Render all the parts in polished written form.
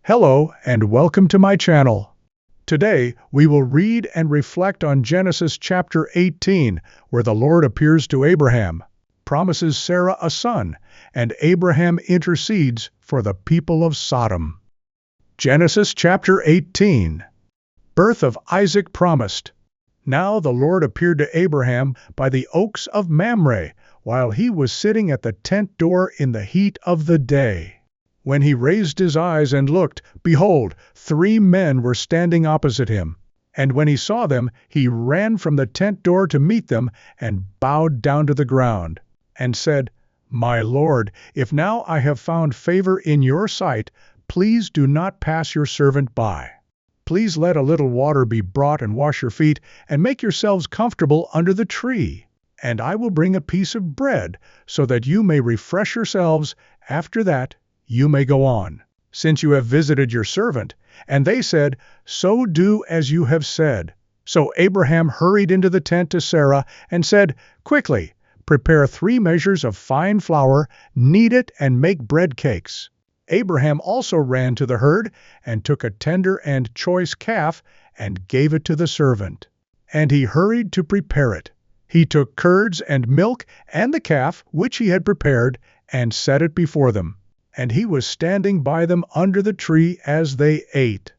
Hello and welcome to my channel. Today we will read and reflect on Genesis chapter 18, where the Lord appears to Abraham, promises Sarah a son, and Abraham intercedes for the people of Sodom. Genesis chapter 18. Birth of Isaac promised. Now the Lord appeared to Abraham by the oaks of Mamre, while he was sitting at the tent door in the heat of the day. When he raised his eyes and looked, behold, 3 men were standing opposite him. And when he saw them, he ran from the tent door to meet them, and bowed down to the ground, and said, My Lord, if now I have found favor in your sight, please do not pass your servant by. Please let a little water be brought and wash your feet, and make yourselves comfortable under the tree. And I will bring a piece of bread, so that you may refresh yourselves. After that, you may go on, since you have visited your servant. And they said, So do as you have said. So Abraham hurried into the tent to Sarah and said, Quickly, prepare 3 measures of fine flour, knead it, and make bread cakes. Abraham also ran to the herd, and took a tender and choice calf, and gave it to the servant. And he hurried to prepare it. He took curds and milk, and the calf, which he had prepared, and set it before them. And he was standing by them under the tree as they ate.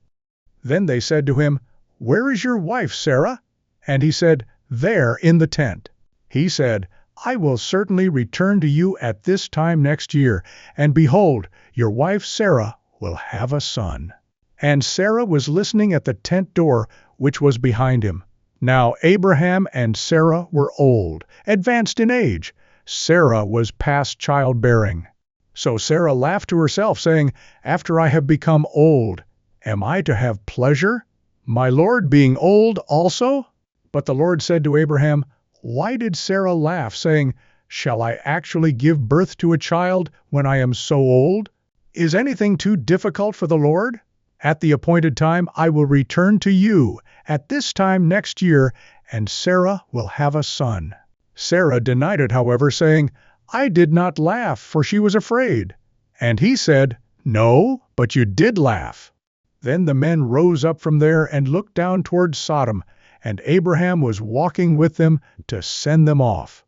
Then they said to him, Where is your wife, Sarah? And he said, There in the tent. He said, I will certainly return to you at this time next year, and behold, your wife Sarah will have a son. And Sarah was listening at the tent door, which was behind him. Now Abraham and Sarah were old, advanced in age. Sarah was past childbearing. So Sarah laughed to herself, saying, After I have become old, am I to have pleasure, my Lord being old also? But the Lord said to Abraham, Why did Sarah laugh, saying, Shall I actually give birth to a child when I am so old? Is anything too difficult for the Lord? At the appointed time I will return to you, at this time next year, and Sarah will have a son. Sarah denied it, however, saying, I did not laugh, for she was afraid. And he said, No, but you did laugh. Then the men rose up from there and looked down toward Sodom, and Abraham was walking with them to send them off.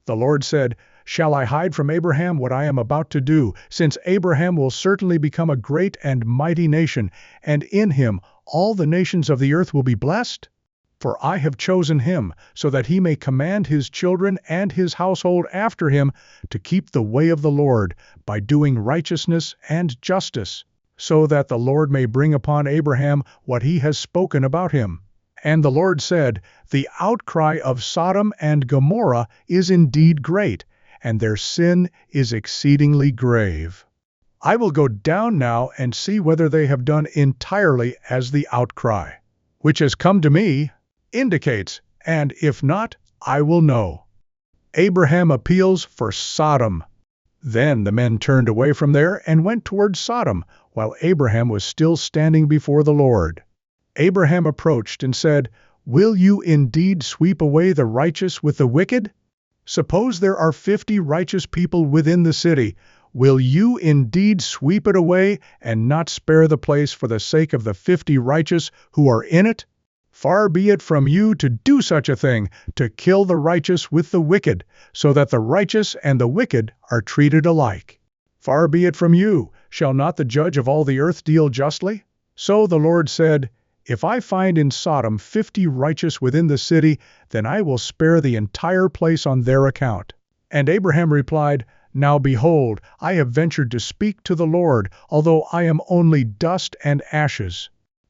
The Lord said, Shall I hide from Abraham what I am about to do, since Abraham will certainly become a great and mighty nation, and in him all the nations of the earth will be blessed? For I have chosen him, so that he may command his children and his household after him to keep the way of the Lord, by doing righteousness and justice, so that the Lord may bring upon Abraham what he has spoken about him. And the Lord said, The outcry of Sodom and Gomorrah is indeed great, and their sin is exceedingly grave. I will go down now and see whether they have done entirely as the outcry, which has come to me, indicates, and if not, I will know. Abraham appeals for Sodom. Then the men turned away from there and went toward Sodom, while Abraham was still standing before the Lord. Abraham approached and said, Will you indeed sweep away the righteous with the wicked? Suppose there are 50 righteous people within the city. Will you indeed sweep it away and not spare the place for the sake of the 50 righteous who are in it? Far be it from you to do such a thing, to kill the righteous with the wicked, so that the righteous and the wicked are treated alike. Far be it from you, shall not the judge of all the earth deal justly? So the Lord said, If I find in Sodom 50 righteous within the city, then I will spare the entire place on their account. And Abraham replied, Now behold, I have ventured to speak to the Lord, although I am only dust and ashes.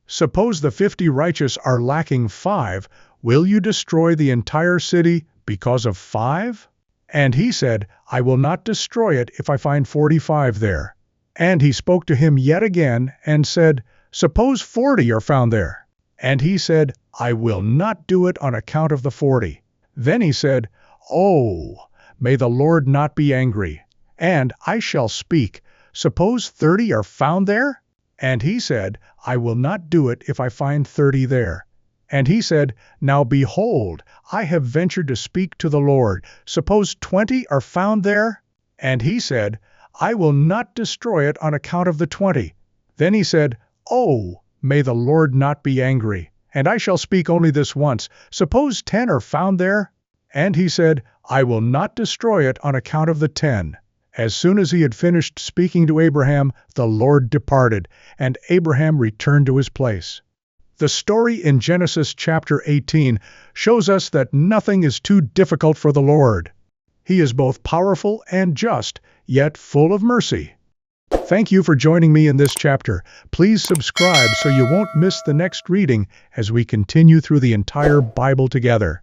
Suppose the 50 righteous are lacking 5, will you destroy the entire city because of 5? And he said, I will not destroy it if I find 45 there. And he spoke to him yet again, and said, Suppose 40 are found there. And he said, I will not do it on account of the 40. Then he said, Oh, may the Lord not be angry, and I shall speak. Suppose 30 are found there? And he said, I will not do it if I find 30 there. And he said, Now behold, I have ventured to speak to the Lord. Suppose 20 are found there? And he said, I will not destroy it on account of the 20. Then he said, "Oh, may the Lord not be angry, and I shall speak only this once. Suppose 10 are found there?" And he said, "I will not destroy it on account of the 10." As soon as he had finished speaking to Abraham, the Lord departed, and Abraham returned to his place. The story in Genesis chapter 18 shows us that nothing is too difficult for the Lord. He is both powerful and just, yet full of mercy. Thank you for joining me in this chapter. Please subscribe so you won't miss the next reading as we continue through the entire Bible together.